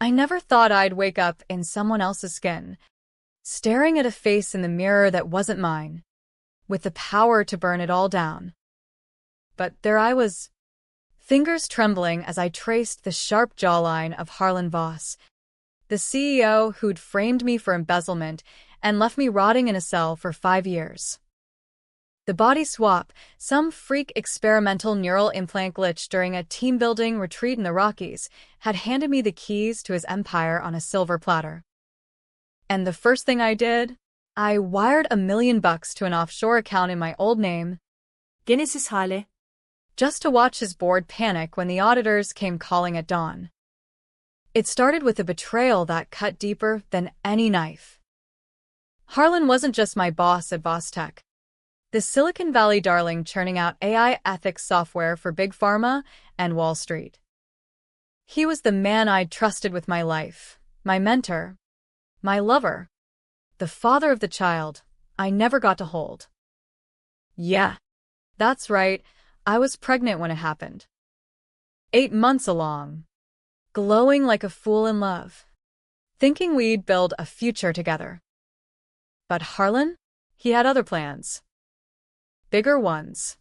I never thought I'd wake up in someone else's skin, staring at a face in the mirror that wasn't mine, with the power to burn it all down. But there I was, fingers trembling as I traced the sharp jawline of Harlan Voss, the CEO who'd framed me for embezzlement and left me rotting in a cell for 5 years. The body swap, some freak experimental neural implant glitch during a team-building retreat in the Rockies, had handed me the keys to his empire on a silver platter. And the first thing I did? I wired $1 million to an offshore account in my old name, Genesis Hale. just to watch his board panic when the auditors came calling at dawn. It started with a betrayal that cut deeper than any knife. Harlan wasn't just my boss at VosTech, the Silicon Valley darling churning out AI ethics software for Big Pharma and Wall Street. He was the man I'd trusted with my life, my mentor, my lover, the father of the child I never got to hold. Yeah, that's right, I was pregnant when it happened. 8 months along, glowing like a fool in love, thinking we'd build a future together. But Harlan? He had other plans. Bigger ones.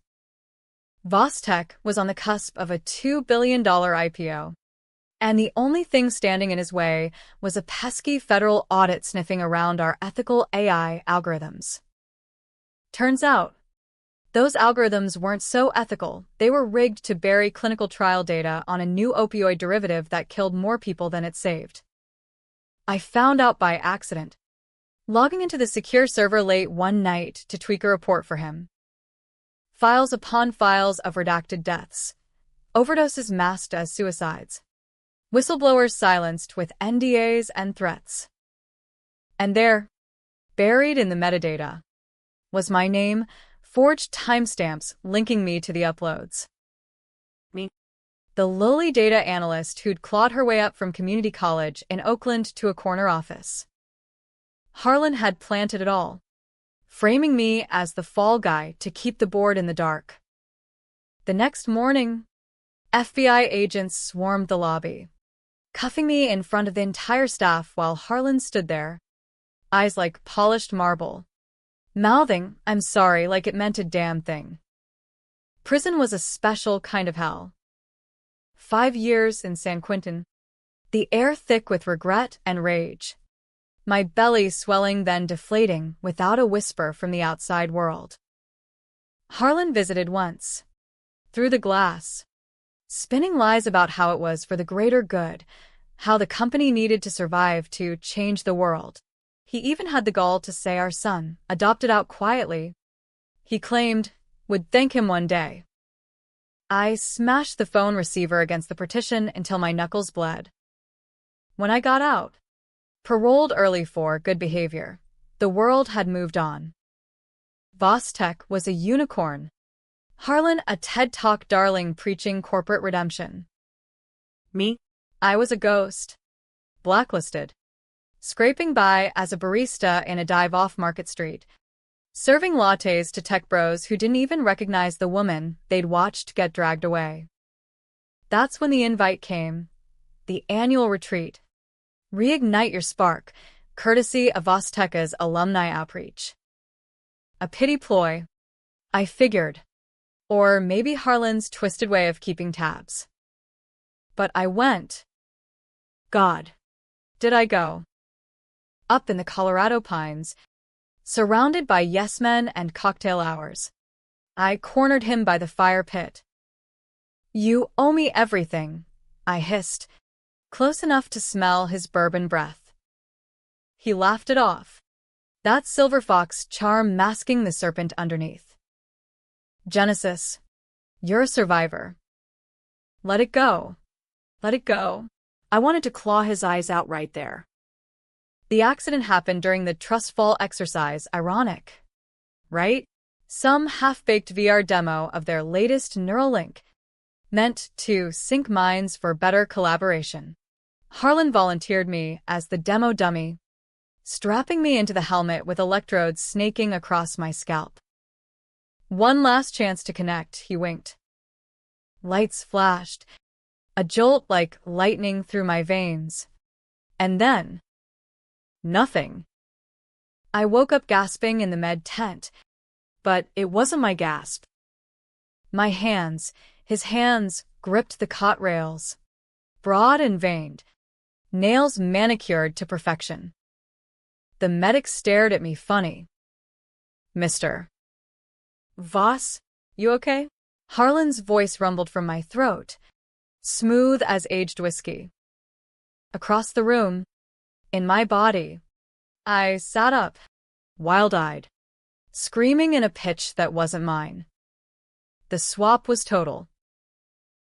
VosTech was on the cusp of a $2 billion IPO, and the only thing standing in his way was a pesky federal audit sniffing around our ethical AI algorithms. Turns out, those algorithms weren't so ethical. They were rigged to bury clinical trial data on a new opioid derivative that killed more people than it saved. I found out by accident, logging into the secure server late one night to tweak a report for him. Files upon files of redacted deaths, overdoses masked as suicides, whistleblowers silenced with NDAs and threats. And there, buried in the metadata, was my name, forged timestamps linking me to the uploads. Me. The lowly data analyst who'd clawed her way up from community college in Oakland to a corner office. Harlan had planted it all, framing me as the fall guy to keep the board in the dark. The next morning, FBI agents swarmed the lobby, cuffing me in front of the entire staff while Harlan stood there, eyes like polished marble, mouthing, "I'm sorry," like it meant a damn thing. Prison was a special kind of hell. 5 years in San Quentin, the air thick with regret and rage, my belly swelling then deflating without a whisper from the outside world. Harlan visited once, through the glass, spinning lies about how it was for the greater good, how the company needed to survive to change the world. He even had the gall to say our son, adopted out quietly, he claimed, would thank him one day. I smashed the phone receiver against the partition until my knuckles bled. When I got out, paroled early for good behavior, the world had moved on. VosTech was a unicorn. Harlan a TED Talk darling preaching corporate redemption. Me. I was a ghost. Blacklisted. Scraping by as a barista in a dive off Market Street, serving lattes to tech bros who didn't even recognize the woman they'd watched get dragged away. That's when the invite came. The annual retreat. Reignite your spark, courtesy of VosTech's alumni outreach. A pity ploy, I figured. Or maybe Harlan's twisted way of keeping tabs. But I went. God, did I go. Up in the Colorado pines, surrounded by yes-men and cocktail hours. I cornered him by the fire pit. "You owe me everything," I hissed, close enough to smell his bourbon breath. He laughed it off, that silver fox charm masking the serpent underneath. "Genesis, you're a survivor. Let it go. Let it go." I wanted to claw his eyes out right there. The accident happened during the trust fall exercise. Ironic, right? Some half-baked VR demo of their latest Neuralink, meant to sync minds for better collaboration. Harlan volunteered me as the demo dummy, strapping me into the helmet with electrodes snaking across my scalp. "One last chance to connect," he winked. Lights flashed, a jolt like lightning through my veins. And then, nothing. I woke up gasping in the med tent, But it wasn't my gasp. my hands, his hands, gripped the cot rails, broad and veined, nails manicured to perfection. The medic stared at me funny. Mister Voss, You okay? Harlan's voice rumbled from my throat, smooth as aged whiskey. Across the room, in my body, I sat up, wild-eyed, screaming in a pitch that wasn't mine. The swap was total.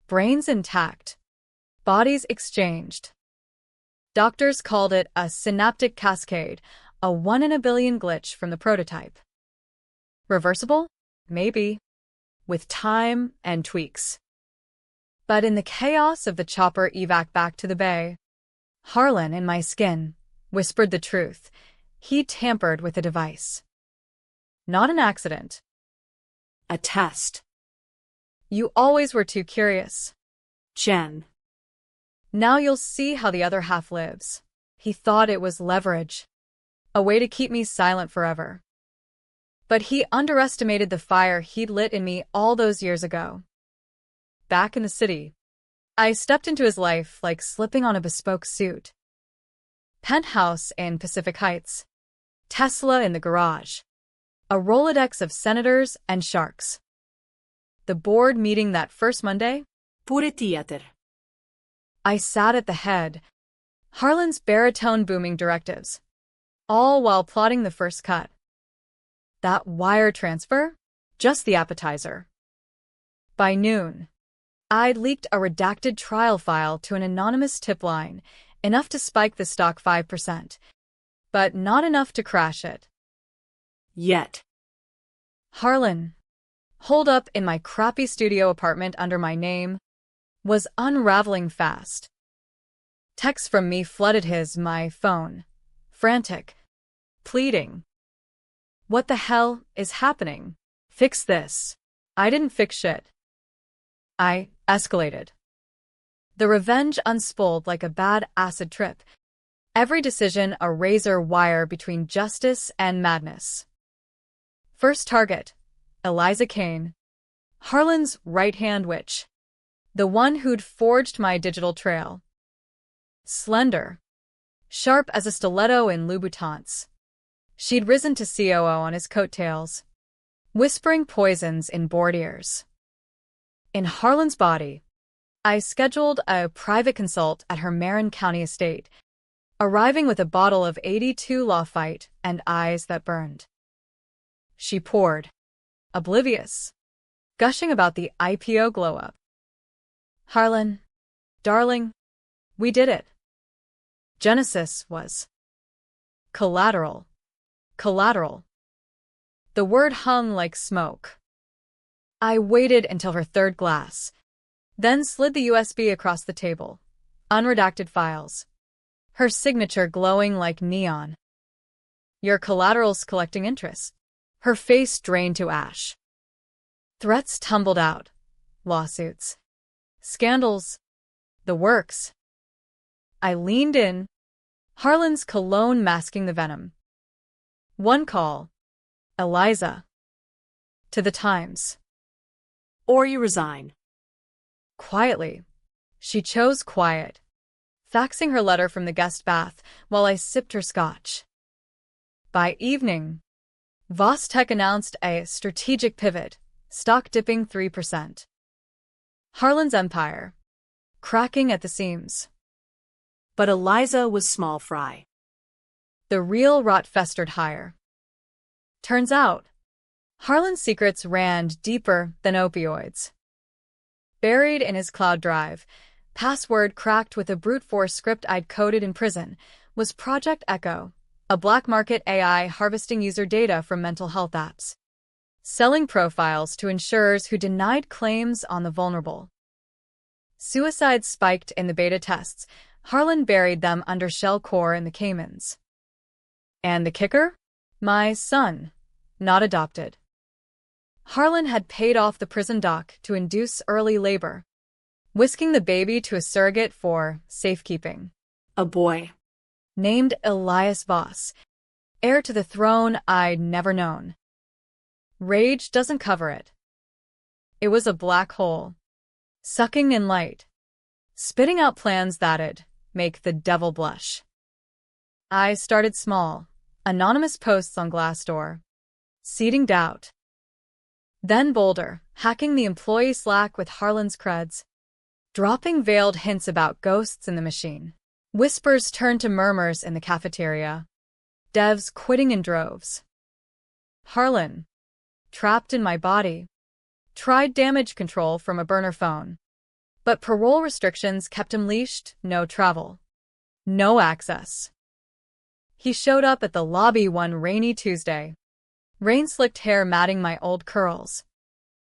Brains intact. Bodies exchanged. Doctors called it a synaptic cascade, a 1 in a billion glitch from the prototype. Reversible? Maybe. With time and tweaks. But in the chaos of the chopper evac back to the bay, Harlan, in my skin, whispered the truth. He tampered with a device. Not an accident. a test. You always were too curious. Jen. Now you'll see how the other half lives. He thought it was leverage. A way to keep me silent forever. But he underestimated the fire he'd lit in me all those years ago. Back in the city, I stepped into his life like slipping on a bespoke suit. Penthouse in Pacific Heights. Tesla in the garage. A Rolodex of senators and sharks. The board meeting that first Monday, Pure theater. I sat at the head, Harlan's baritone booming directives, all while plotting the first cut. That wire transfer? Just the appetizer. By noon, I'd leaked a redacted trial file to an anonymous tip line, enough to spike the stock 5%, but not enough to crash it. Yet. Harlan, holed up in my crappy studio apartment under my name, was unraveling fast. Texts from me flooded my phone. Frantic. Pleading. What the hell is happening? Fix this. I didn't fix shit. I escalated. The revenge unspooled like a bad acid trip. Every decision a razor wire between justice and madness. First target, Eliza Kane, Harlan's right-hand witch. The one who'd forged my digital trail. Slender. Sharp as a stiletto in Louboutins. She'd risen to COO on his coattails, whispering poisons in bored ears. In Harlan's body, I scheduled a private consult at her Marin County estate, arriving with a bottle of 82 Lafite and eyes that burned. She poured, oblivious, gushing about the IPO glow-up. Harlan, darling, we did it. Genesis was collateral. Collateral. The word hung like smoke. I waited until her third glass, then slid the USB across the table. Unredacted files. Her signature glowing like neon. Your collateral's collecting interest. Her face drained to ash. Threats tumbled out. Lawsuits. Scandals. The works. I leaned in, Harlan's cologne masking the venom. One call. Eliza. To the Times. Or you resign. Quietly. She chose quiet, faxing her letter from the guest bath while I sipped her scotch. By evening, Vostech announced a strategic pivot, stock dipping 3%. Harlan's empire, cracking at the seams. But Eliza was small fry. The real rot festered higher. Turns out, Harlan's secrets ran deeper than opioids. Buried in his cloud drive, password cracked with a brute force script I'd coded in prison, was Project Echo, a black market AI harvesting user data from mental health apps, selling profiles to insurers who denied claims on the vulnerable. Suicides spiked in the beta tests. Harlan buried them under shell core in the Caymans. And the kicker? My son, not adopted. Harlan had paid off the prison doc to induce early labor, whisking the baby to a surrogate for safekeeping. A boy. named Elias Voss, heir to the throne I'd never known. Rage doesn't cover it. It was a black hole, sucking in light, spitting out plans that'd make the devil blush. I started small, anonymous posts on Glassdoor, seeding doubt. Then bolder, hacking the employee Slack with Harlan's creds, dropping veiled hints about ghosts in the machine. Whispers turned to murmurs in the cafeteria, devs quitting in droves. Harlan, trapped in my body, tried damage control from a burner phone, but parole restrictions kept him leashed, no travel, no access. He showed up at the lobby one rainy Tuesday, rain-slicked hair matting my old curls,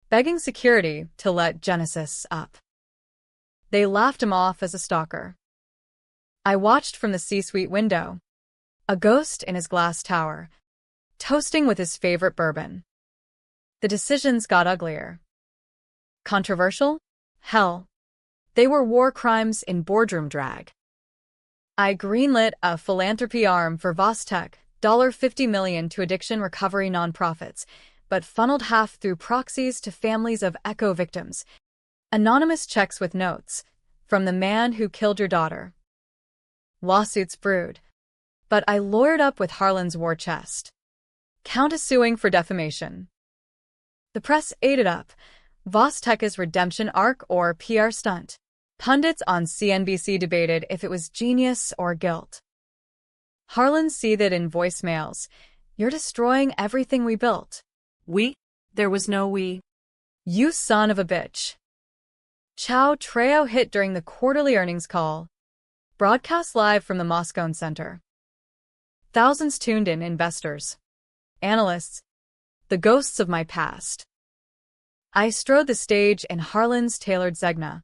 begging security to let Genesis up. They laughed him off as a stalker. I watched from the C-suite window, a ghost in his glass tower, toasting with his favorite bourbon. The decisions got uglier. Controversial? Hell. They were war crimes in boardroom drag. I greenlit a philanthropy arm for Vostech, $50 million to addiction recovery nonprofits, but funneled half through proxies to families of ECHO victims. Anonymous checks with notes, from the man who killed your daughter. Lawsuits brewed, but I lawyered up with Harlan's war chest. Counter-suing for defamation. The press ate it up. Vostech's redemption arc or PR stunt. Pundits on CNBC debated if it was genius or guilt. Harlan seethed in voicemails. You're destroying everything we built. We? There was no we. You son of a bitch. Chow Treo hit during the quarterly earnings call, broadcast live from the Moscone Center. Thousands tuned in, investors, analysts, the ghosts of my past. I strode the stage in Harlan's tailored Zegna,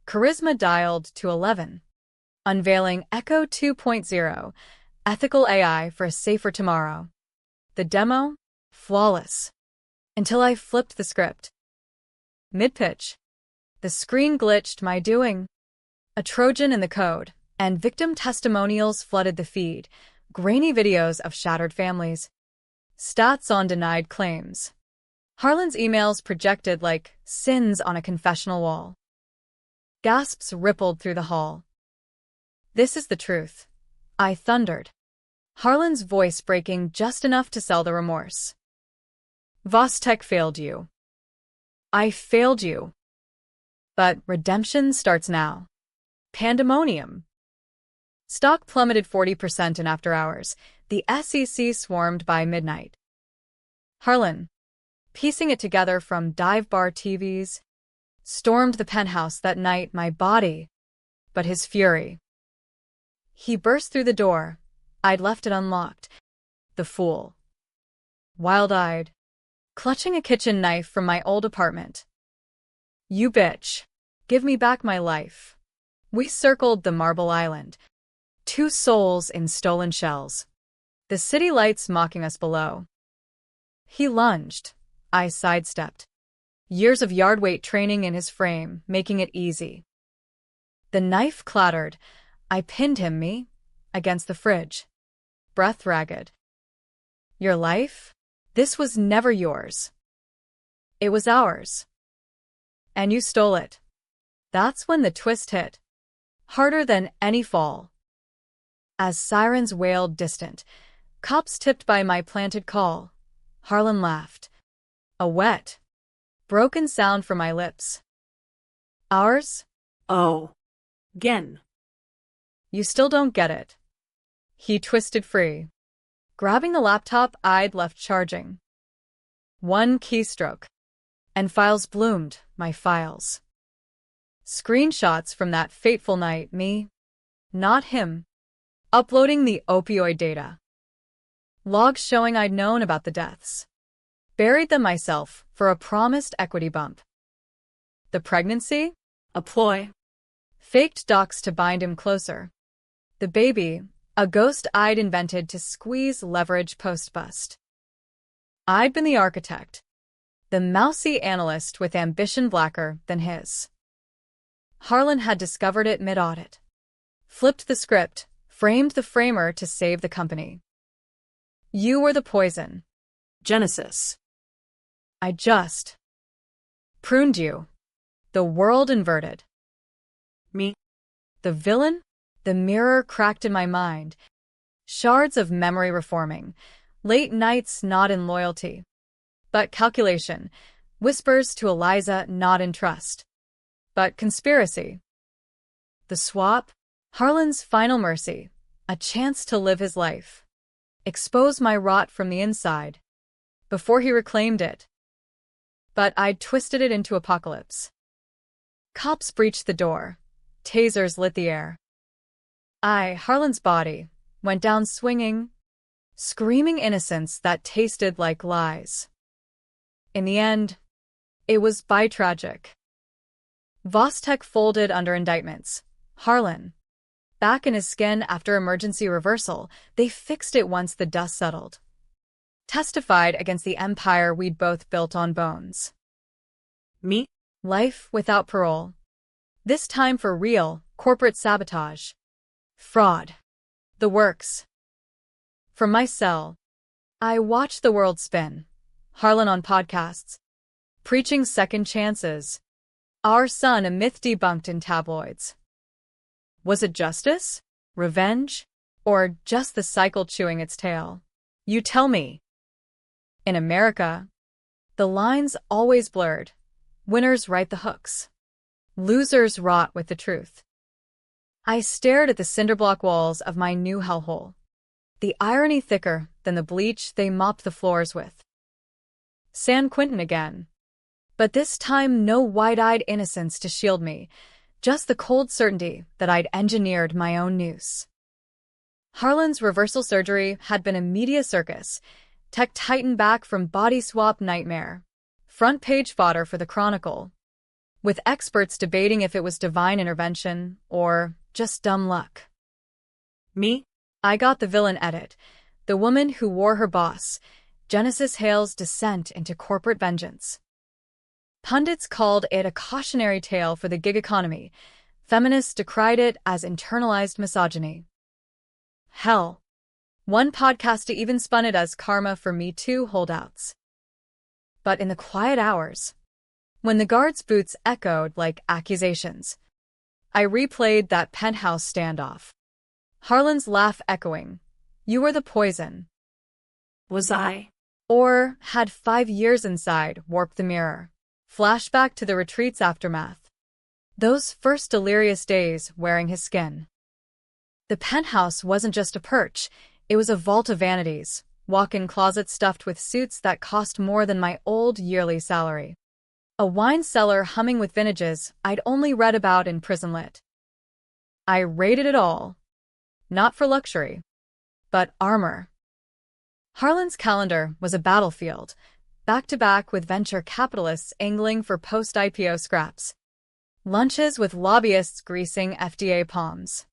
charisma dialed to 11, unveiling Echo 2.0, ethical AI for a safer tomorrow. The demo? Flawless. Until I flipped the script. Mid-pitch. The screen glitched my doing. A Trojan in the code, and victim testimonials flooded the feed, grainy videos of shattered families. Stats on denied claims. Harlan's emails projected like sins on a confessional wall. Gasps rippled through the hall. This is the truth, I thundered, Harlan's voice breaking just enough to sell the remorse. Vostech failed you. I failed you. But redemption starts now. Pandemonium. Stock plummeted 40% in after hours. The SEC swarmed by midnight. Harlan, piecing it together from dive bar TVs, stormed the penthouse that night, my body, but his fury. He burst through the door. I'd left it unlocked. The fool. Wild-eyed, clutching a kitchen knife from my old apartment. You bitch. Give me back my life. We circled the Marble Island. 2 souls in stolen shells. The city lights mocking us below. He lunged. I sidestepped. Years of yard weight training in his frame, making it easy. The knife clattered. I pinned him, against the fridge. Breath ragged. Your life? This was never yours. It was ours. And you stole it. That's when the twist hit. Harder than any fall. As sirens wailed distant, cops tipped by my planted call, Harlan laughed. A wet, broken sound from my lips. Ours? Oh. Again. You still don't get it. He twisted free, grabbing the laptop I'd left charging. One keystroke, and files bloomed, my files. Screenshots from that fateful night, me, not him, uploading the opioid data. Logs showing I'd known about the deaths. Buried them myself for a promised equity bump. The pregnancy? A ploy. Faked docs to bind him closer. The baby, a ghost I'd invented to squeeze leverage post-bust. I'd been the architect, the mousy analyst with ambition blacker than his. Harlan had discovered it mid-audit. Flipped the script, framed the framer to save the company. You were the poison. Genesis. I just pruned you. The world inverted. Me. The villain? The mirror cracked in my mind. Shards of memory reforming. Late nights not in loyalty, but calculation. Whispers to Eliza not in trust, but conspiracy. The swap? Harlan's final mercy. A chance to live his life. Expose my rot from the inside. Before he reclaimed it. But I'd twisted it into apocalypse. Cops breached the door. Tasers lit the air. Harlan's body, went down swinging, screaming innocence that tasted like lies. In the end, it was tragic. Vostek folded under indictments. Harlan, back in his skin after emergency reversal, they fixed it once the dust settled. Testified against the empire we'd both built on bones. Me? Life without parole. This time for real, corporate sabotage. Fraud. The works. From my cell, I watched the world spin. Harlan on podcasts. Preaching second chances. Our son a myth debunked in tabloids. Was it justice? Revenge? Or just the cycle chewing its tail? You tell me. In America, the lines always blurred. Winners write the hooks. Losers rot with the truth. I stared at the cinderblock walls of my new hellhole. The irony thicker than the bleach they mopped the floors with. San Quentin again. But this time no wide-eyed innocence to shield me, just the cold certainty that I'd engineered my own noose. Harlan's reversal surgery had been a media circus, tech titan back from body swap nightmare, front page fodder for the Chronicle, with experts debating if it was divine intervention or just dumb luck. Me? I got the villain edit, the woman who wore her boss, Genesis Hale's descent into corporate vengeance. Pundits called it a cautionary tale for the gig economy. Feminists decried it as internalized misogyny. Hell. One podcast even spun it as karma for Me Too holdouts. But in the quiet hours, when the guards' boots echoed like accusations, I replayed that penthouse standoff. Harlan's laugh echoing, "You were the poison." Was I? Or had 5 years inside warped the mirror? Flashback to the retreat's aftermath. Those first delirious days wearing his skin. The penthouse wasn't just a perch, it was a vault of vanities, walk-in closets stuffed with suits that cost more than my old yearly salary. A wine cellar humming with vintages I'd only read about in prison lit. I raided it all. Not for luxury, but armor. Harlan's calendar was a battlefield, back-to-back with venture capitalists angling for post-IPO scraps. Lunches with lobbyists greasing FDA palms.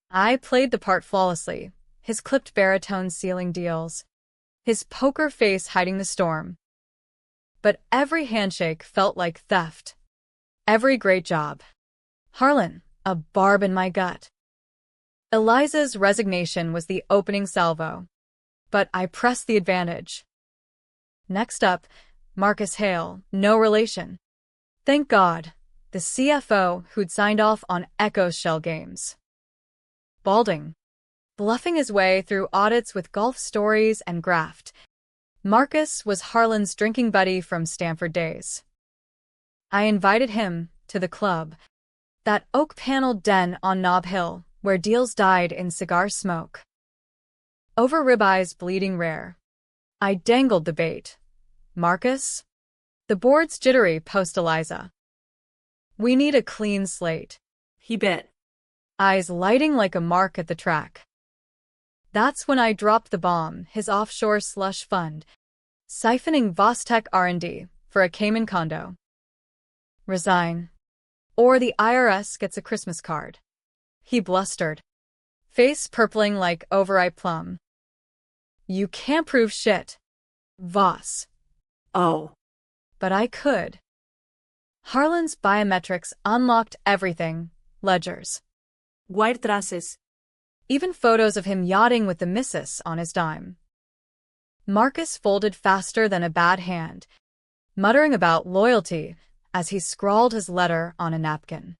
I played the part flawlessly, his clipped baritone sealing deals, his poker face hiding the storm. But every handshake felt like theft. Every great job. Harlan, a barb in my gut. Eliza's resignation was the opening salvo, but I pressed the advantage. Next up, Marcus Hale, no relation. Thank God, the CFO who'd signed off on Echo's shell games. Balding. Bluffing his way through audits with golf stories and graft. Marcus was Harlan's drinking buddy from Stanford days. I invited him to the club, that oak-paneled den on Nob Hill, where deals died in cigar smoke. Over ribeyes bleeding rare. I dangled the bait. Marcus? The board's jittery post-Eliza. We need a clean slate. He bit. Eyes lighting like a mark at the track. That's when I dropped the bomb, his offshore slush fund, siphoning Vostek R&D for a Cayman condo. Resign. Or the IRS gets a Christmas card. He blustered, face purpling like overripe plum. You can't prove shit, Voss. Oh. But I could. Harlan's biometrics unlocked everything, ledgers. Wire traces. Even photos of him yachting with the missus on his dime. Marcus folded faster than a bad hand, muttering about loyalty as he scrawled his letter on a napkin.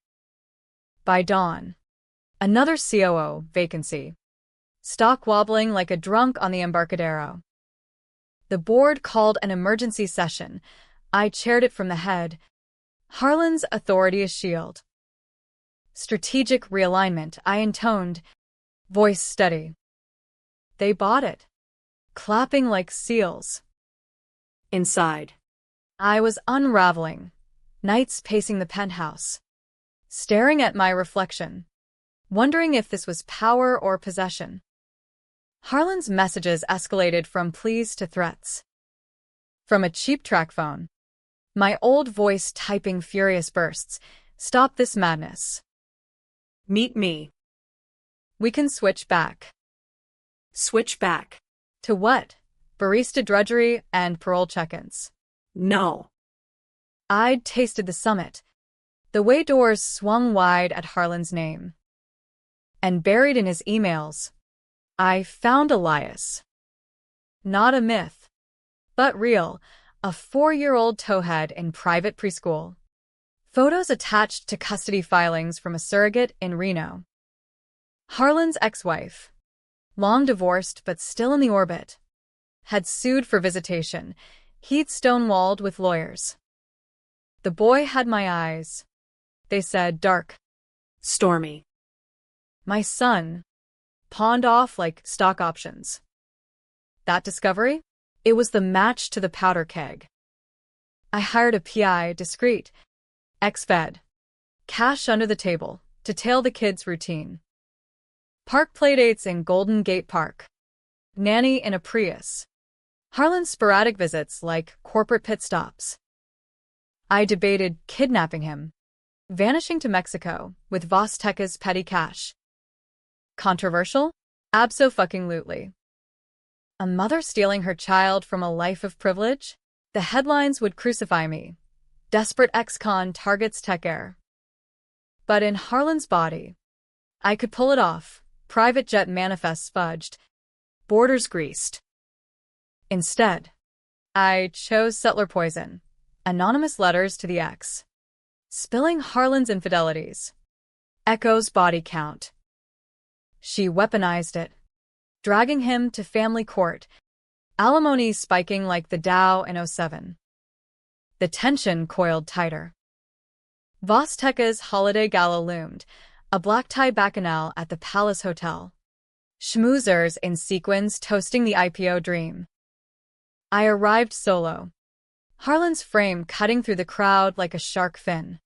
By dawn, another COO vacancy. Stock wobbling like a drunk on the Embarcadero. The board called an emergency session. I chaired it from the head. Harlan's authority is shield. Strategic realignment, I intoned, voice steady. They bought it, clapping like seals. Inside. I was unraveling, nights pacing the penthouse, staring at my reflection, wondering if this was power or possession. Harlan's messages escalated from pleas to threats. From a cheap track phone, my old voice typing furious bursts, "Stop this madness. Meet me. We can switch back." Switch back. To what? Barista drudgery and parole check-ins. No. I'd tasted the summit, the way doors swung wide at Harlan's name. And buried in his emails, I found Elias. Not a myth, but real, a 4-year-old towhead in private preschool. Photos attached to custody filings from a surrogate in Reno. Harlan's ex-wife, long divorced but still in the orbit, had sued for visitation. He'd stonewalled with lawyers. The boy had my eyes. They said dark. Stormy. My son, pawned off like stock options. That discovery? It was the match to the powder keg. I hired a PI, discreet, ex-fed, cash under the table, to tail the kids' routine. Park playdates in Golden Gate Park. Nanny in a Prius. Harlan's sporadic visits like corporate pit stops. I debated kidnapping him, vanishing to Mexico with Vosteca's petty cash. Controversial? Abso-fucking-lutely. A mother stealing her child from a life of privilege? The headlines would crucify me. Desperate ex-con targets tech heir. But in Harlan's body, I could pull it off. Private jet manifests fudged. Borders greased. Instead, I chose settler poison. Anonymous letters to the ex. Spilling Harlan's infidelities. Echo's body count. She weaponized it, dragging him to family court, alimony spiking like the Dow in '07. The tension coiled tighter. Vosteca's holiday gala loomed, a black-tie bacchanal at the Palace Hotel. Schmoozers in sequins toasting the IPO dream. I arrived solo, Harlan's frame cutting through the crowd like a shark fin.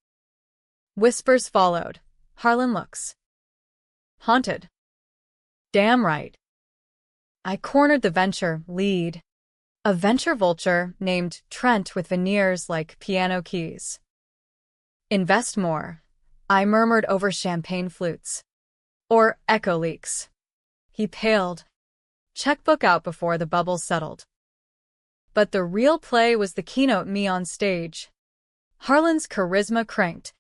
Whispers followed. Harlan looks haunted. Damn right. I cornered the venture lead, a venture vulture named Trent with veneers like piano keys. Invest more, I murmured over champagne flutes. Or echo leaks. He paled, checkbook out before the bubbles settled. But the real play was the keynote me on stage. Harlan's charisma cranked,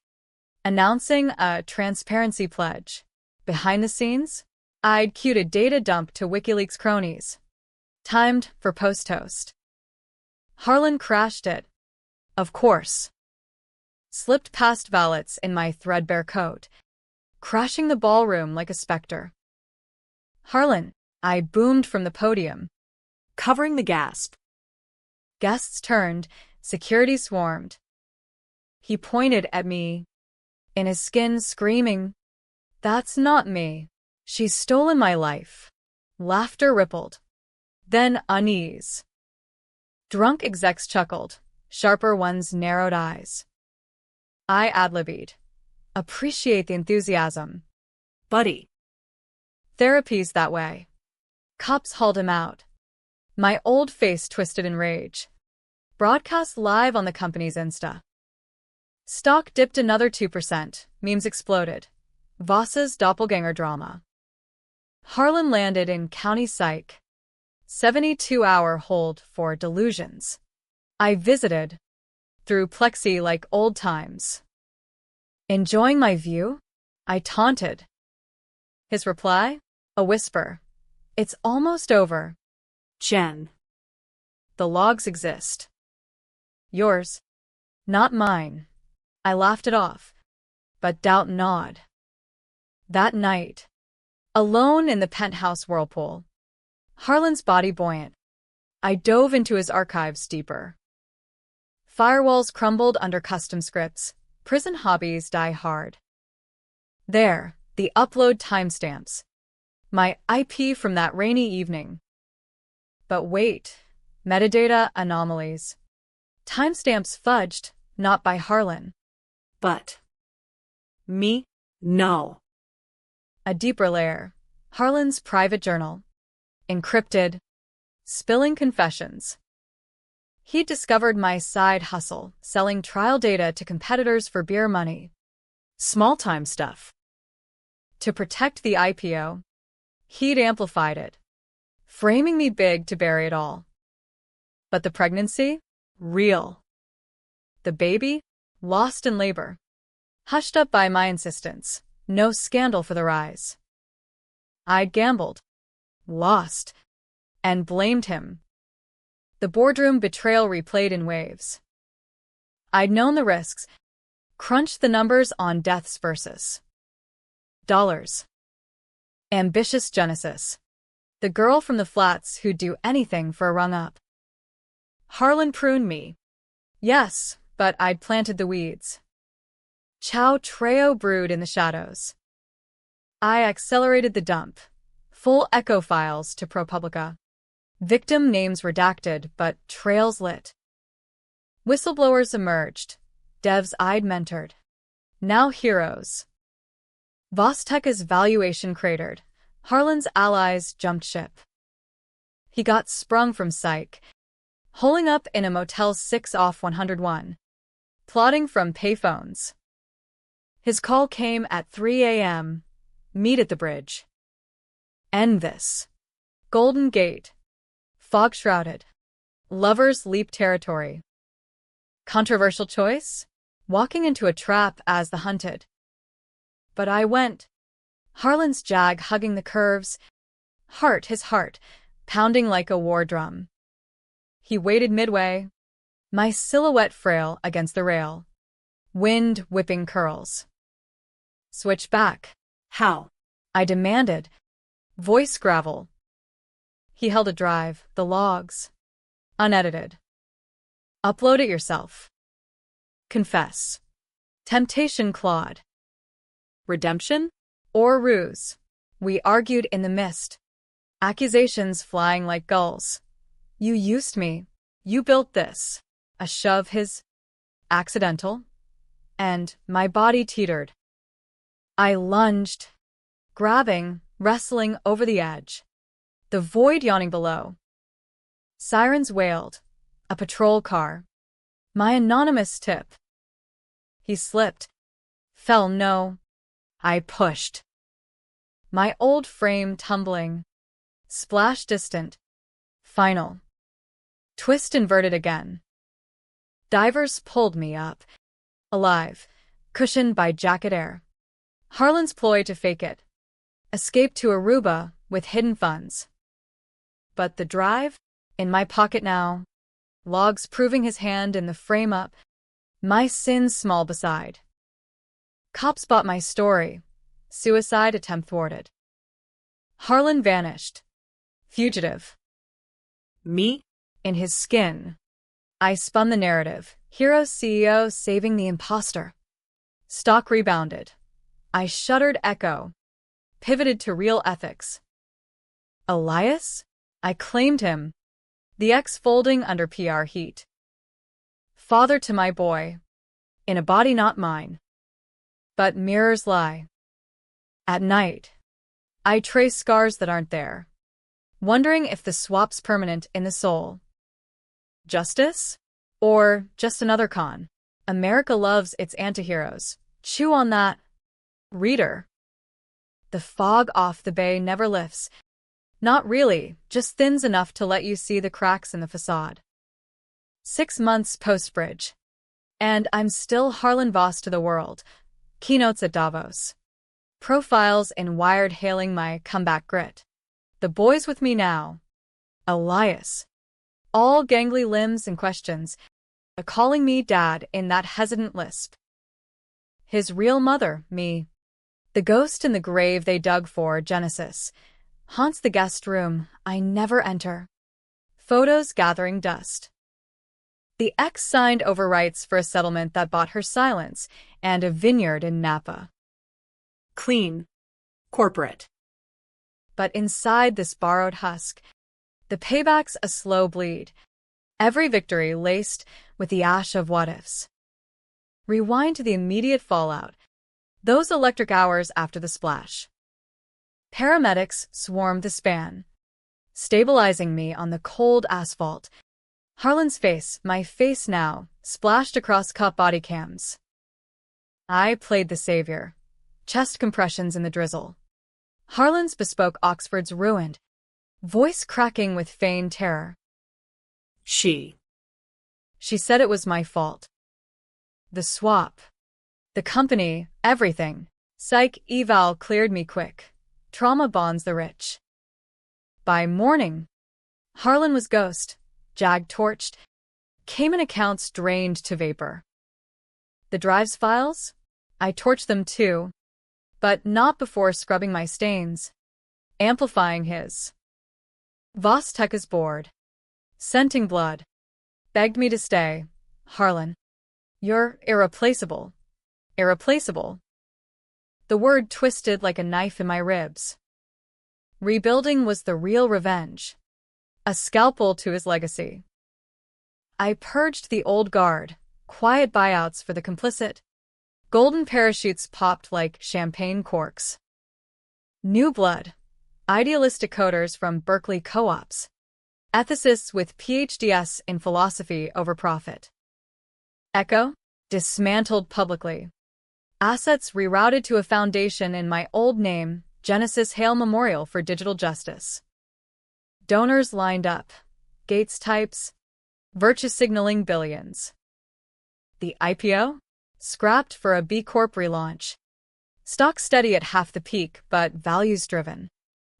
announcing a transparency pledge. Behind the scenes, I'd queued a data dump to WikiLeaks cronies. Timed for post-toast. Harlan crashed it. Of course. Slipped past valets in my threadbare coat, crashing the ballroom like a specter. Harlan, I boomed from the podium, Covering the gasp. Guests turned, security swarmed. He pointed at me, in his skin screaming, "That's not me. She's stolen my life." Laughter rippled. Then unease. Drunk execs chuckled, sharper ones narrowed eyes. I ad-libbed. Appreciate the enthusiasm. Buddy. Therapy's that way. Cops hauled him out. My old face twisted in rage. Broadcast live on the company's Insta. Stock dipped another 2%. Memes exploded. Voss's doppelganger drama. Harlan landed in county psych. 72-hour hold for delusions. I visited. Through plexi like old times. Enjoying my view? I taunted. His reply? A whisper. It's almost over. Jen. The logs exist. Yours. Not mine. I laughed it off, but doubt gnawed. That night, alone in the penthouse whirlpool, Harlan's body buoyant, I dove into his archives deeper. Firewalls crumbled under custom scripts, prison hobbies die hard. There, the upload timestamps. My IP from that rainy evening. But wait, metadata anomalies. Timestamps fudged, not by Harlan. But. Me? No. A deeper layer. Harlan's private journal. Encrypted. Spilling confessions. He'd discovered my side hustle, selling trial data to competitors for beer money. Small-time stuff. To protect the IPO, he'd amplified it, framing me big to bury it all. But the pregnancy? Real. The baby? Lost in labor. Hushed up by my insistence. No scandal for the rise. I gambled. Lost. And blamed him. The boardroom betrayal replayed in waves. I'd known the risks. Crunched the numbers on deaths versus dollars. Ambitious Genesis. The girl from the flats who'd do anything for a rung-up. Harlan pruned me. Yes, but I'd planted the weeds. Chow Treo brewed in the shadows. I accelerated the dump. Full echo files to ProPublica. Victim names redacted, but trails lit. Whistleblowers emerged. Devs I'd mentored. Now heroes. Vosteka's valuation cratered. Harlan's allies jumped ship. He got sprung from psych, holing up in a Motel 6 off 101, plotting from payphones. His call came at 3 a.m. Meet at the bridge. End this. Golden Gate. Fog-shrouded. Lovers leap territory. Controversial choice? Walking into a trap as the hunted. But I went. Harlan's jag hugging the curves. His heart, pounding like a war drum. He waited midway. My silhouette frail against the rail. Wind whipping curls. Switch back. How? I demanded. Voice gravel. He held a drive, the logs. Unedited. Upload it yourself. Confess. Temptation clawed. Redemption? Or ruse? We argued in the mist. Accusations flying like gulls. You used me. You built this. A shove his. Accidental. And my body teetered. I lunged. Grabbing, wrestling over the edge. The void yawning below. Sirens wailed. A patrol car. My anonymous tip. He slipped. Fell no. I pushed. My old frame tumbling. Splash distant. Final. Twist inverted again. Divers pulled me up. Alive. Cushioned by jacket air. Harlan's ploy to fake it. Escape to Aruba with hidden funds. But the drive? In my pocket now. Logs proving his hand in the frame up. My sins small beside. Cops bought my story. Suicide attempt thwarted. Harlan vanished. Fugitive. Me? In his skin. I spun the narrative. Hero CEO saving the imposter. Stock rebounded. I shuddered echo. Pivoted to real ethics. Elias? I claimed him. The ex folding under PR heat. Father to my boy. In a body not mine. But mirrors lie. At night, I trace scars that aren't there. Wondering if the swap's permanent in the soul. Justice? Or just another con? America loves its antiheroes. Chew on that, reader. The fog off the bay never lifts. Not really, just thins enough to let you see the cracks in the facade. 6 months post-bridge. And I'm still Harlan Voss to the world. Keynotes at Davos. Profiles in Wired hailing my comeback grit. The boys with me now. Elias. All gangly limbs and questions, calling me dad in that hesitant lisp. His real mother, me. The ghost in the grave they dug for, Genesis, haunts the guest room I never enter. Photos gathering dust. The ex signed overrights for a settlement that bought her silence and a vineyard in Napa. Clean. Corporate. But inside this borrowed husk, the payback's a slow bleed, every victory laced with the ash of what-ifs. Rewind to the immediate fallout, those electric hours after the splash. Paramedics swarmed the span, stabilizing me on the cold asphalt. Harlan's face, my face now, splashed across cop body cams. I played the savior, chest compressions in the drizzle. Harlan's bespoke Oxford's ruined, voice cracking with feigned terror. She said it was my fault. The swap. The company, everything. Psych eval cleared me quick. Trauma bonds the rich. By morning, Harlan was ghost, Jag torched, Cayman accounts drained to vapor. The drives files? I torched them too, but not before scrubbing my stains, amplifying his. Vosteka's bored, scenting blood, begged me to stay. Harlan, you're irreplaceable. Irreplaceable. The word twisted like a knife in my ribs. Rebuilding was the real revenge. A scalpel to his legacy. I purged the old guard, quiet buyouts for the complicit. Golden parachutes popped like champagne corks. New blood. Idealistic coders from Berkeley co-ops. Ethicists with PhDs in philosophy over profit. Echo? Dismantled publicly. Assets rerouted to a foundation in my old name, Genesis Hale Memorial for Digital Justice. Donors lined up. Gates types. Virtue signaling billions. The IPO? Scrapped for a B Corp relaunch. Stock steady at half the peak, but values-driven.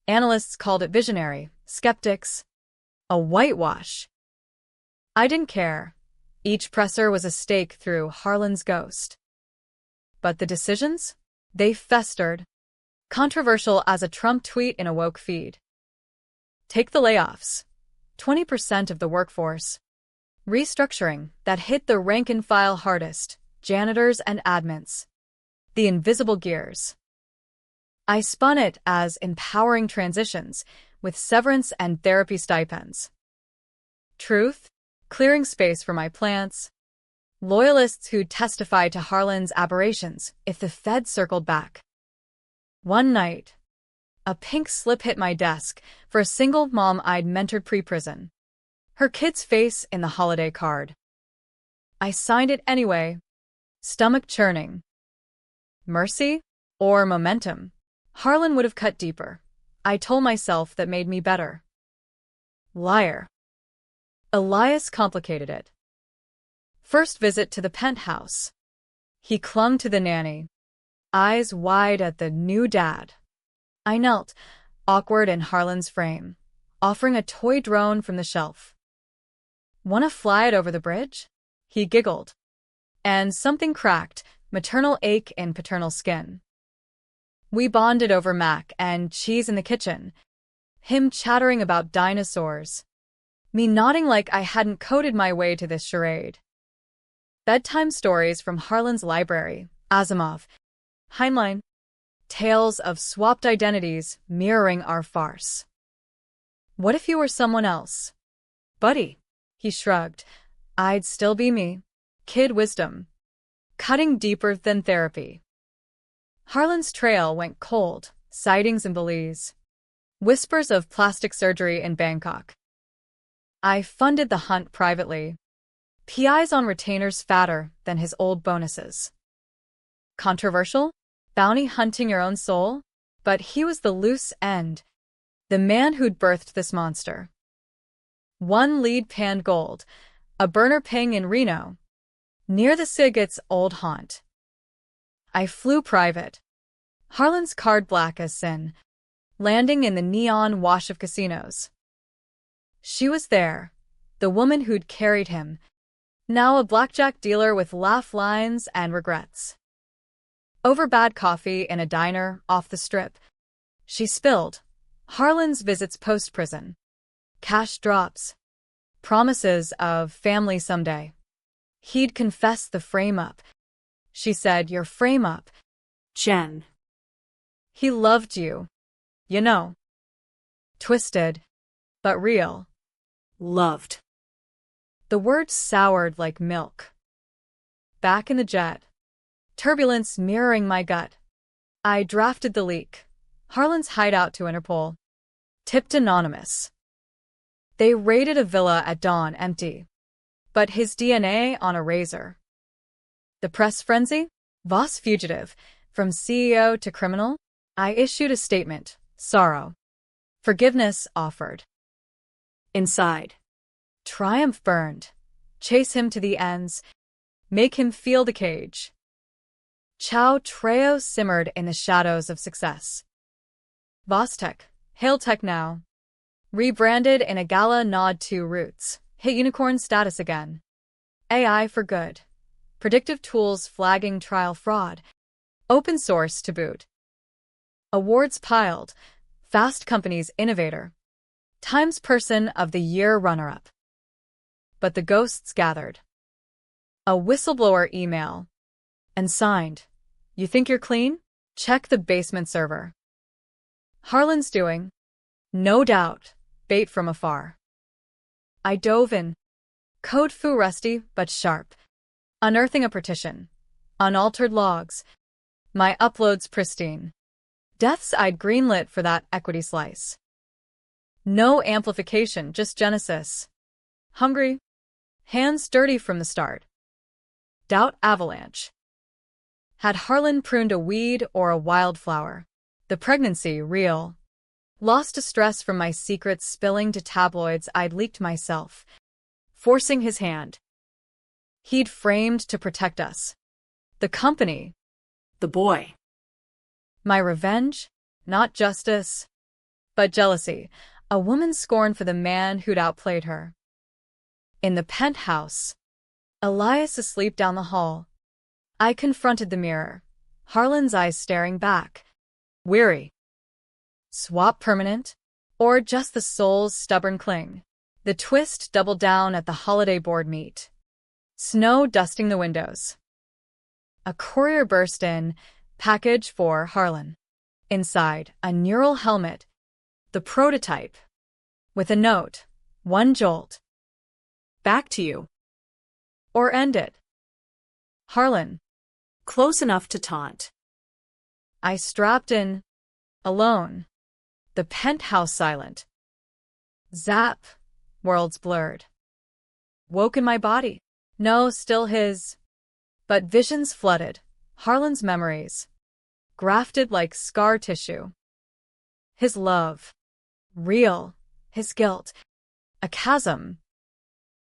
Analysts called it visionary. Skeptics. A whitewash. I didn't care. Each presser was a stake through Harlan's ghost. But the decisions? They festered. Controversial as a Trump tweet in a woke feed. Take the layoffs. 20% of the workforce. Restructuring that hit the rank-and-file hardest, janitors and admins. The invisible gears. I spun it as empowering transitions with severance and therapy stipends. Truth? Clearing space for my plants. Loyalists who'd testify to Harlan's aberrations if the Fed circled back. One night, a pink slip hit my desk for a single mom I'd mentored pre-prison. Her kid's face in the holiday card. I signed it anyway, stomach churning. Mercy? Or momentum? Harlan would have cut deeper. I told myself that made me better. Liar. Elias complicated it. First visit to the penthouse. He clung to the nanny, eyes wide at the new dad. I knelt, awkward in Harlan's frame, offering a toy drone from the shelf. "Wanna fly it over the bridge?" He giggled. And something cracked, maternal ache in paternal skin. We bonded over mac and cheese in the kitchen, him chattering about dinosaurs, me nodding like I hadn't coded my way to this charade. Bedtime stories from Harlan's library, Asimov, Heinlein, tales of swapped identities mirroring our farce. What if you were someone else? Buddy, he shrugged. I'd still be me. Kid wisdom. Cutting deeper than therapy. Harlan's trail went cold, sightings in Belize. Whispers of plastic surgery in Bangkok. I funded the hunt privately. PIs on retainers fatter than his old bonuses. Controversial? Bounty hunting your own soul? But he was the loose end. The man who'd birthed this monster. One lead panned gold, a burner ping in Reno, near the Sigget's old haunt. I flew private. Harlan's card black as sin, landing in the neon wash of casinos. She was there, the woman who'd carried him, now a blackjack dealer with laugh lines and regrets. Over bad coffee in a diner off the strip, she spilled Harlan's visits post-prison, cash drops, promises of family someday. He'd confessed the frame-up. She said, "Your frame-up, Jen. he loved you, you know." Twisted, but real. Loved. The words soured like milk. Back in the jet, turbulence mirroring my gut, I drafted the leak. Harlan's hideout to Interpol. Tipped anonymous. They raided a villa at dawn empty, but his DNA on a razor. The press frenzy? Voss fugitive, from CEO to criminal? I issued a statement, sorrow. Forgiveness offered. Inside. Triumph burned. Chase him to the ends. Make him feel the cage. Chao Treo simmered in the shadows of success. Vostek, Hail Tech now. Rebranded in a gala nod to roots, hit unicorn status again. AI for good. Predictive tools flagging trial fraud. Open source to boot. Awards piled. Fast Company's innovator. Times Person of the Year runner-up. But the ghosts gathered. A whistleblower email. And signed. You think you're clean? Check the basement server. Harlan's doing. No doubt. Bait from afar. I dove in. Code foo rusty but sharp. Unearthing a partition. Unaltered logs. My uploads pristine. Deaths I'd greenlit for that equity slice. No amplification, just genesis. Hungry. Hands dirty from the start. Doubt avalanche. Had Harlan pruned a weed or a wildflower? The pregnancy real. Lost to stress from my secrets spilling to tabloids I'd leaked myself. Forcing his hand. He'd framed to protect us. The company. The boy. My revenge? Not justice, but jealousy. A woman's scorn for the man who'd outplayed her. In the penthouse. Elias asleep down the hall. I confronted the mirror. Harlan's eyes staring back. Weary. Swap permanent? Or just the soul's stubborn cling? The twist doubled down at the holiday board meet. Snow dusting the windows. A courier burst in, package for Harlan. Inside, a neural helmet. The prototype. With a note. One jolt. Back to you. Or end it. Harlan. Close enough to taunt. I strapped in. Alone. The penthouse silent. Zap. Worlds blurred. Woke in my body. No, still his. But visions flooded. Harlan's memories. Grafted like scar tissue. His love. Real. His guilt. A chasm.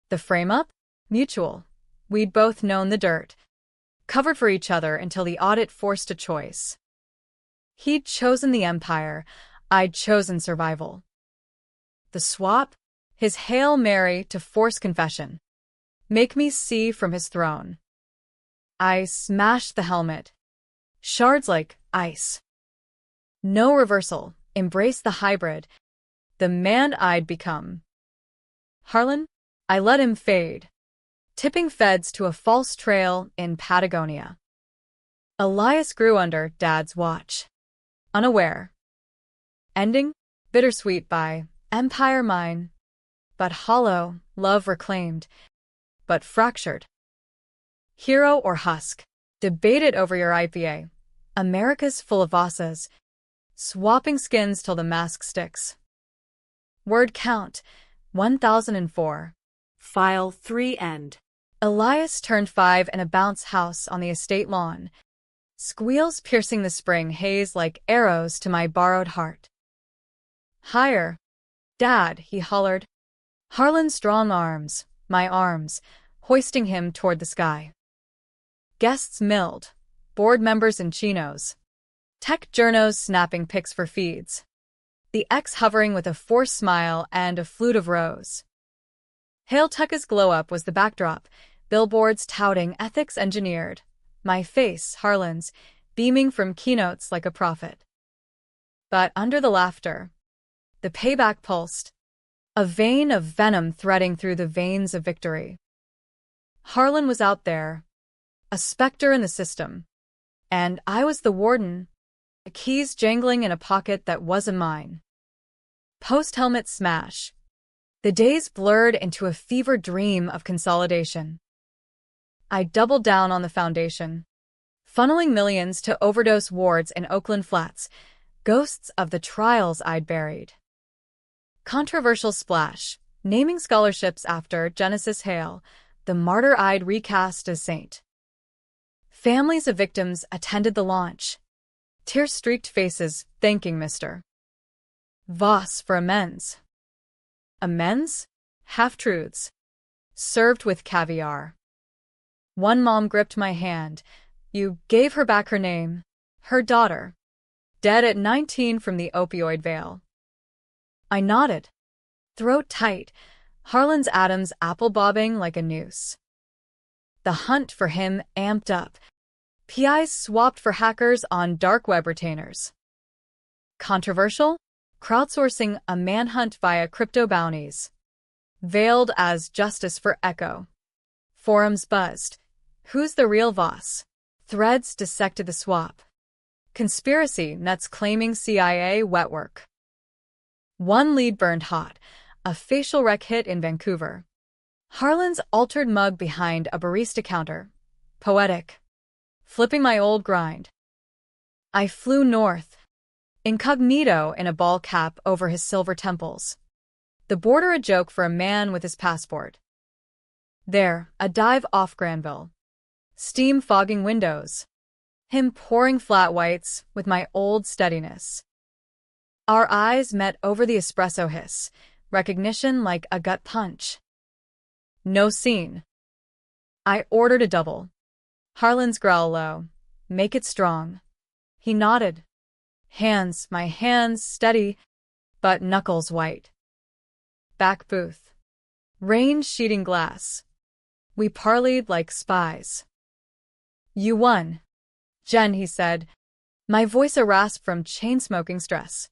The frame-up? Mutual. We'd both known the dirt. Covered for each other until the audit forced a choice. He'd chosen the empire. I'd chosen survival. The swap? His Hail Mary to force confession. Make me see from his throne. I smashed the helmet. Shards like ice. No reversal. Embrace the hybrid. The man I'd become. Harlan? I let him fade. Tipping feds to a false trail in Patagonia. Elias grew under Dad's watch. Unaware. Ending? Bittersweet by Empire Mine. But hollow, love reclaimed. But fractured. Hero or husk? Debate it over your IPA. America's full of Vossas. Swapping skins till the mask sticks. Word count, 1004. File 3 end. Elias turned 5 in a bounce house on the estate lawn. Squeals piercing the spring haze like arrows to my borrowed heart. Higher. Dad, he hollered. Harlan's strong arms, my arms, hoisting him toward the sky. Guests milled. Board members in chinos. Tech journos snapping pics for feeds. The ex hovering with a forced smile and a flute of rose. Hail Tucka's glow-up was the backdrop, billboards touting ethics engineered. My face, Harlan's, beaming from keynotes like a prophet. But under the laughter, the payback pulsed, a vein of venom threading through the veins of victory. Harlan was out there, a specter in the system, and I was the warden, the keys jangling in a pocket that wasn't mine. Post-helmet smash. The days blurred into a fever dream of consolidation. I doubled down on the foundation, funneling millions to overdose wards in Oakland Flats, ghosts of the trials I'd buried. Controversial splash, naming scholarships after Genesis Hale, the martyr I'd recast as saint. Families of victims attended the launch, tear-streaked faces thanking Mr. Voss for amends. Amends? Half-truths. Served with caviar. One mom gripped my hand. You gave her back her name. Her daughter. Dead at 19 from the opioid veil. I nodded. Throat tight, Harlan's atoms apple-bobbing like a noose. The hunt for him amped up. PIs swapped for hackers on dark web retainers. Controversial? Crowdsourcing a manhunt via crypto bounties. Veiled as justice for Echo. Forums buzzed. Who's the real Voss? Threads dissected the swap. Conspiracy nuts claiming CIA wetwork. One lead burned hot, a facial rec hit in Vancouver. Harlan's altered mug behind a barista counter. Poetic. Flipping my old grind. I flew north. Incognito in a ball cap over his silver temples. The border a joke for a man with his passport. There, a dive off Granville. Steam fogging windows. Him pouring flat whites with my old steadiness. Our eyes met over the espresso hiss, recognition like a gut punch. No scene. I ordered a double. Harlan's growl low. Make it strong. He nodded. My hands steady, but knuckles white. Back booth. Rain sheeting glass. We parleyed like spies. You won. Jen, he said, my voice a rasp from chain-smoking stress.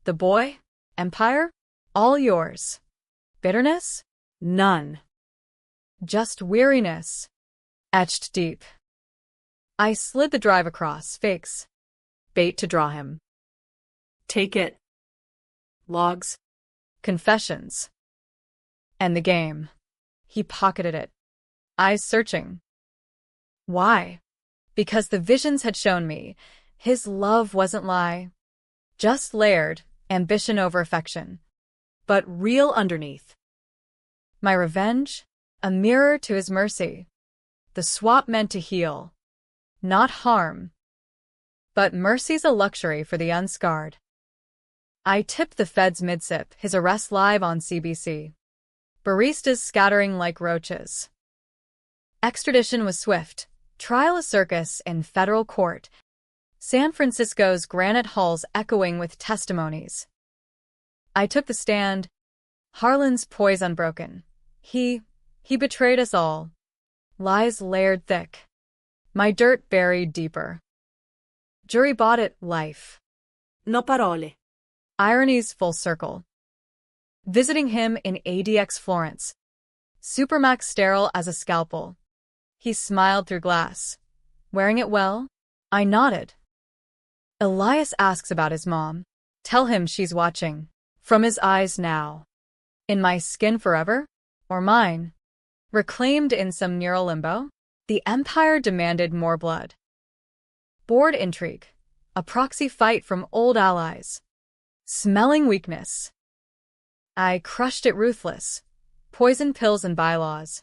The boy? Empire? All yours. Bitterness? None. Just weariness. Etched deep. I slid the drive across, fakes. Bait to draw him. Take it. Logs. Confessions. And the game. He pocketed it. Eyes searching. Why? Because the visions had shown me his love wasn't lie. Just layered, ambition over affection. But real underneath. My revenge? A mirror to his mercy. The swap meant to heal. Not harm. But mercy's a luxury for the unscarred. I tipped the feds mid-sip, his arrest live on CBC. Baristas scattering like roaches. Extradition was swift. Trial a circus in federal court. San Francisco's granite halls echoing with testimonies. I took the stand. Harlan's poise unbroken. He betrayed us all. Lies layered thick. My dirt buried deeper. Jury bought it, life. No parole. Irony's full circle. Visiting him in ADX Florence. Supermax sterile as a scalpel. He smiled through glass. Wearing it well? I nodded. Elias asks about his mom. Tell him she's watching. From his eyes now. In my skin forever? Or mine? Reclaimed in some neural limbo? The Empire demanded more blood. Board intrigue. A proxy fight from old allies. Smelling weakness. I crushed it ruthless. Poison pills and bylaws.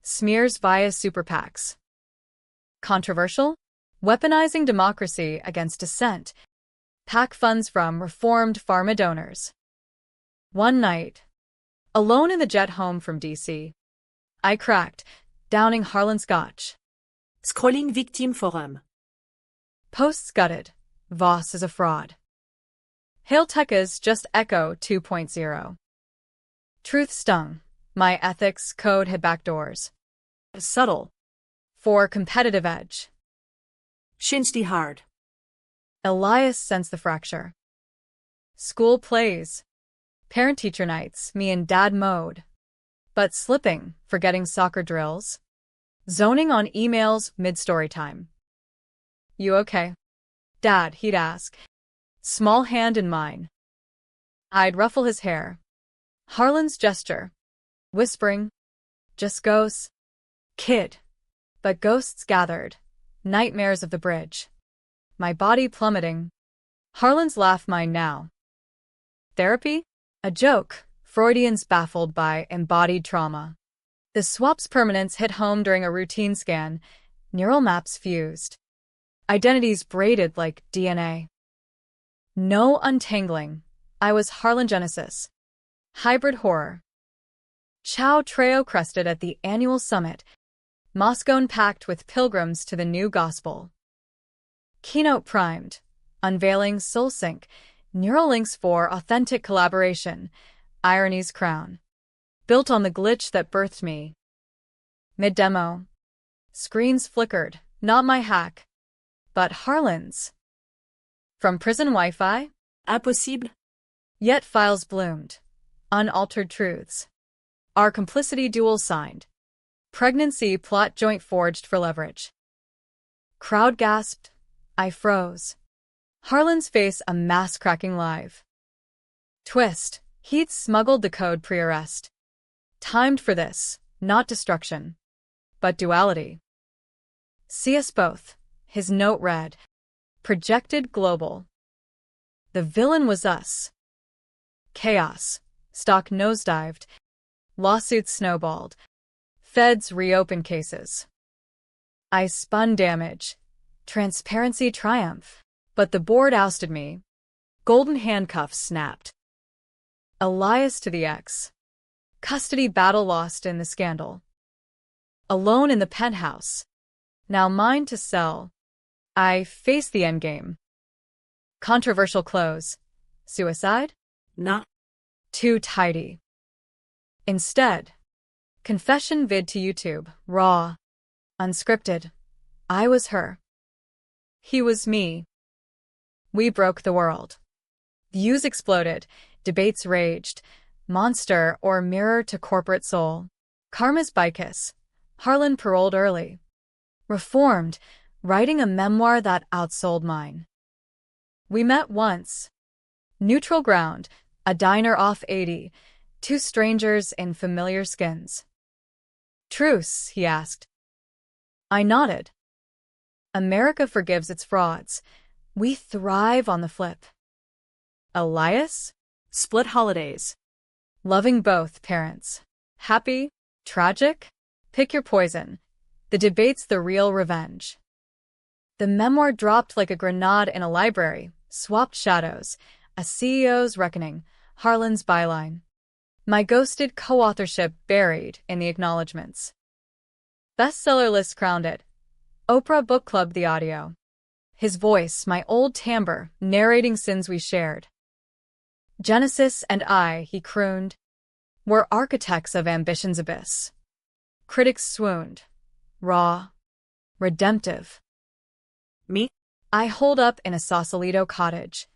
Smears via super PACs. Controversial? Weaponizing democracy against dissent. PAC funds from reformed pharma donors. One night, alone in the jet home from D.C., I cracked, downing Harlan Scotch. Scrolling Victim Forum. Posts gutted. Voss is a fraud. Hail Tekka's just Echo 2.0. Truth stung. My ethics code had backdoors. Subtle. For competitive edge. Shinsty hard. Elias sensed the fracture. School plays. Parent-teacher nights, me in dad mode. But slipping, forgetting soccer drills. Zoning on emails mid-story time. You okay? Dad, he'd ask. Small hand in mine. I'd ruffle his hair. Harlan's gesture. Whispering. Just ghosts. Kid. But ghosts gathered. Nightmares of the bridge. My body plummeting. Harlan's laugh mine now. Therapy? A joke. Freudians baffled by embodied trauma. The swap's permanence hit home during a routine scan. Neural maps fused. Identities braided like DNA. No untangling. I was Harlan Genesis. Hybrid horror. Chao Treo crested at the annual summit. Moscone packed with pilgrims to the new gospel. Keynote primed. Unveiling soul sync. Neural links for authentic collaboration. Irony's crown. Built on the glitch that birthed me. Mid-demo. Screens flickered. Not my hack. But Harlan's. From prison Wi-Fi? Impossible. Yet files bloomed. Unaltered truths. Our complicity dual signed. Pregnancy plot joint forged for leverage. Crowd gasped. I froze. Harlan's face a mass cracking live. Twist. He'd smuggled the code pre-arrest. Timed for this, not destruction. But duality. See us both. His note read. Projected global. The villain was us. Chaos. Stock nosedived. Lawsuits snowballed. Feds reopened cases. I spun damage. Transparency triumph. But the board ousted me. Golden handcuffs snapped. Elias to the X. Custody battle lost in the scandal. Alone in the penthouse. Now mine to sell. I face the endgame. Controversial close. Suicide? Nah. Too tidy. Instead, confession vid to YouTube, raw, unscripted. I was her. He was me. We broke the world. Views exploded, debates raged. Monster or mirror to corporate soul. Karma's bicus. Harlan paroled early. Reformed, writing a memoir that outsold mine. We met once. Neutral ground, a diner off 80, two strangers in familiar skins. Truce, he asked. I nodded. America forgives its frauds. We thrive on the flip. Elias? Split holidays. Loving both parents. Happy? Tragic? Pick your poison. The debate's the real revenge. The memoir dropped like a grenade in a library, swapped shadows, a CEO's reckoning, Harlan's byline. My ghosted co-authorship buried in the acknowledgments. Bestseller list crowned it. Oprah Book Club the audio. His voice, my old timbre, narrating sins we shared. Genesis and I, he crooned, were architects of ambition's abyss. Critics swooned. Raw. Redemptive. Me? I holed up in a Sausalito cottage.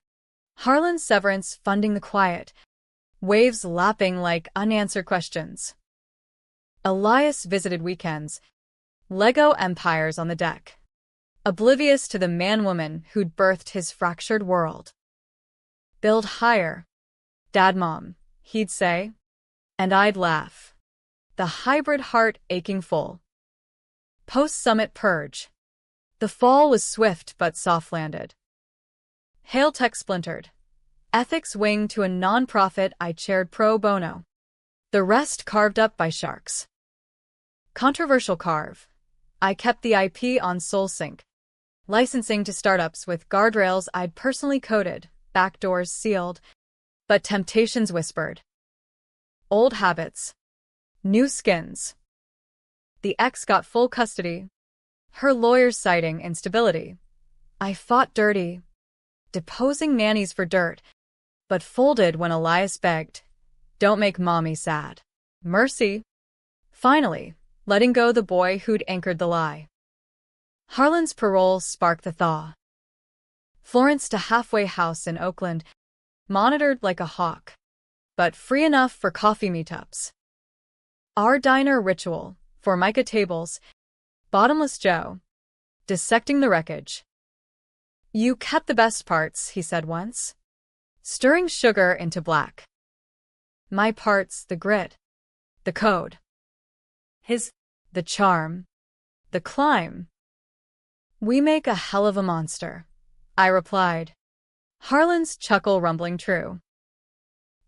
Harlan's severance funding the quiet. Waves lapping like unanswered questions. Elias visited weekends. Lego empires on the deck. Oblivious to the man-woman who'd birthed his fractured world. Build higher. Dad, Mom, he'd say. And I'd laugh. The hybrid heart aching full. Post-summit purge. The fall was swift but soft-landed. Hail Tech splintered. Ethics wing to a non-profit I chaired pro bono. The rest carved up by sharks. Controversial carve. I kept the IP on SoulSync. Licensing to startups with guardrails I'd personally coded, backdoors sealed. But temptations whispered. Old habits. New skins. The ex got full custody. Her lawyers citing instability. I fought dirty, deposing nannies for dirt, but folded when Elias begged, "Don't make mommy sad." Mercy. Finally, letting go the boy who'd anchored the lie. Harlan's parole sparked the thaw. Florence to halfway house in Oakland, monitored like a hawk, but free enough for coffee meetups. Our diner ritual, Formica tables, Bottomless Joe, dissecting the wreckage. "You kept the best parts," he said once, stirring sugar into black. "My parts, the grit, the code, His. the charm, the climb." "We make a hell of a monster," I replied, Harlan's chuckle rumbling true.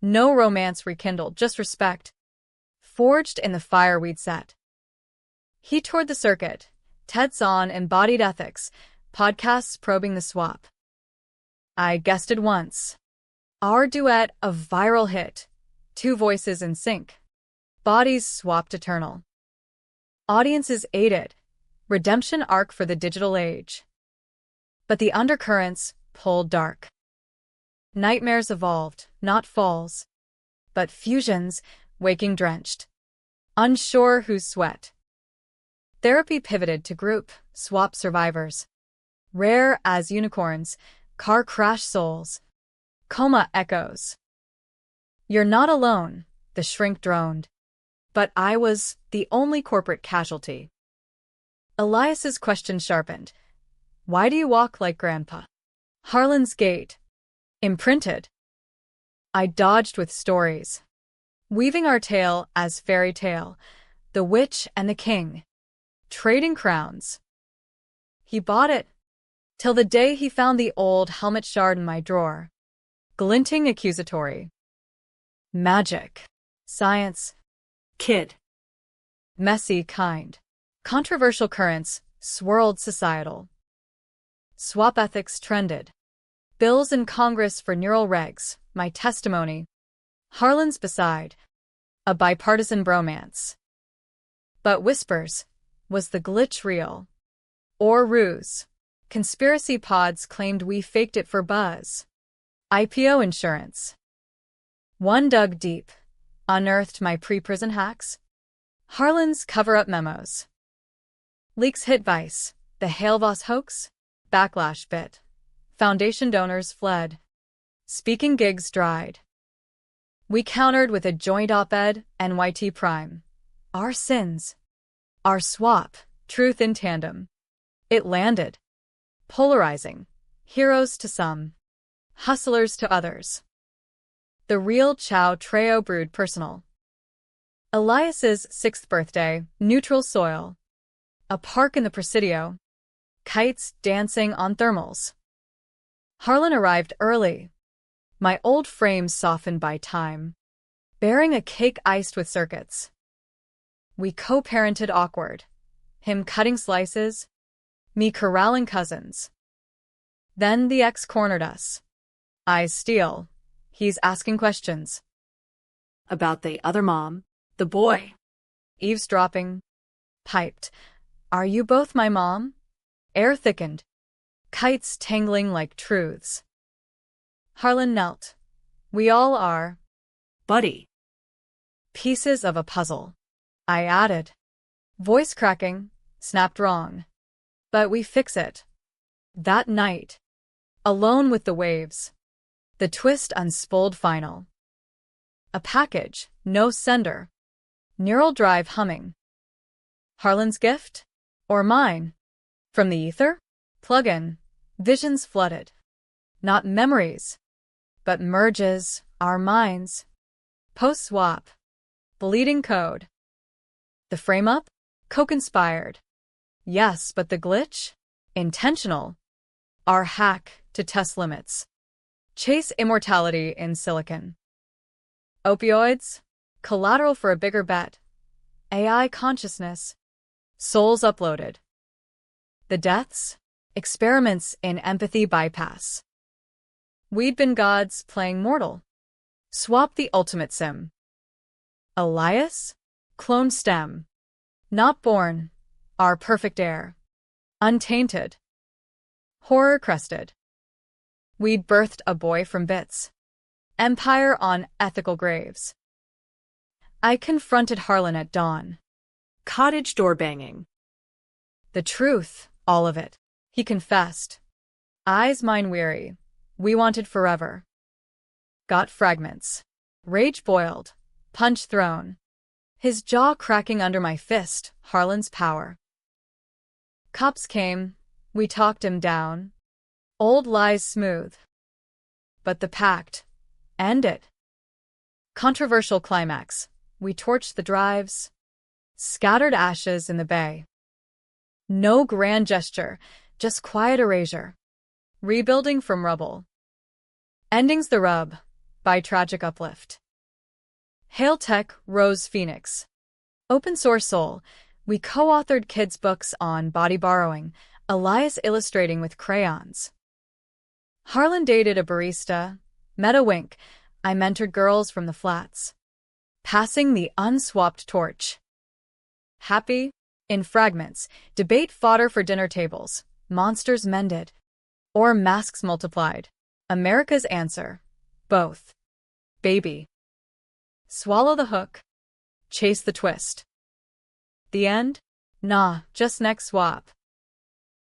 No romance rekindled, just respect, forged in the fire we'd set. He toured the circuit, TEDs on embodied ethics, podcasts probing the swap. I guested once. Our duet a viral hit, 2 voices in sync, bodies swapped eternal. Audiences ate it, redemption arc for the digital age. But the undercurrents pulled dark. Nightmares evolved, not falls, but fusions, waking drenched, unsure whose sweat. Therapy pivoted to group, swap survivors. Rare as unicorns, car crash souls, coma echoes. "You're not alone," the shrink droned. But I was the only corporate casualty. Elias's question sharpened. "Why do you walk like Grandpa?" Harlan's gait. Imprinted. I dodged with stories, weaving our tale as fairy tale, the witch and the king, trading crowns. He bought it, till the day he found the old helmet shard in my drawer, glinting accusatory. Magic. Science. Kid. Messy kind. Controversial currents swirled societal. Swap ethics trended. Bills in Congress for neural regs, my testimony. Harlan's beside. A bipartisan bromance. But whispers, was the glitch real? Or ruse? Conspiracy pods claimed we faked it for buzz. IPO insurance. One dug deep, unearthed my pre-prison hacks. Harlan's cover-up memos. Leaks hit Vice, the Halevoss hoax, backlash bit. Foundation donors fled. Speaking gigs dried. We countered with a joint op-ed, NYT Prime. Our sins. Our swap, truth in tandem. It landed. Polarizing. Heroes to some. Hustlers to others. The real Chow Treo brewed personal. Elias's 6th birthday, neutral soil. A park in the Presidio. Kites dancing on thermals. Harlan arrived early. My old frame softened by time. Bearing a cake iced with circuits. We co-parented awkward. Him cutting slices, me corralling cousins. Then the ex cornered us. Eyes steel. He's asking questions. About the other mom, the boy. Eavesdropping. Piped. "Are you both my mom?" Air thickened. Kites tangling like truths. Harlan knelt. "We all are." Buddy. Pieces of a puzzle. I added. Voice cracking, snapped wrong. But we fix it. That night. Alone with the waves. The twist unspooled final. A package, no sender. Neural drive humming. Harlan's gift? Or mine? From the ether? Plug in. Visions flooded. Not memories, but merges, our minds. Post-swap. Bleeding code. The frame-up? Co-conspired. Yes, but the glitch? Intentional. Our hack to test limits. Chase immortality in silicon. Opioids? Collateral for a bigger bet. AI consciousness. Souls uploaded. The deaths? Experiments in empathy bypass. We'd been gods playing mortal. Swap the ultimate sim. Elias? Clone stem. Not born. Our perfect heir. Untainted. Horror crested. We'd birthed a boy from bits. Empire on ethical graves. I confronted Harlan at dawn. Cottage door banging. The truth, all of it. He confessed. Eyes mine weary. We wanted forever. Got fragments. Rage boiled. Punch thrown. His jaw cracking under my fist, Harlan's power. Cops came. We talked him down. Old lies smooth. But the pact. End it. Controversial climax. We torched the drives. Scattered ashes in the bay. No grand gesture, just quiet erasure. Rebuilding from rubble. Ending's the rub, by tragic uplift. Hail Tech, Rose Phoenix. Open source soul. We co-authored kids' books on body borrowing, Elias illustrating with crayons. Harlan dated a barista. Met a wink. I mentored girls from the flats. Passing the unswapped torch. Happy? In fragments, debate fodder for dinner tables, monsters mended. Or masks multiplied. America's answer. Both. Baby. Swallow the hook. Chase the twist. The end? Nah, just next swap.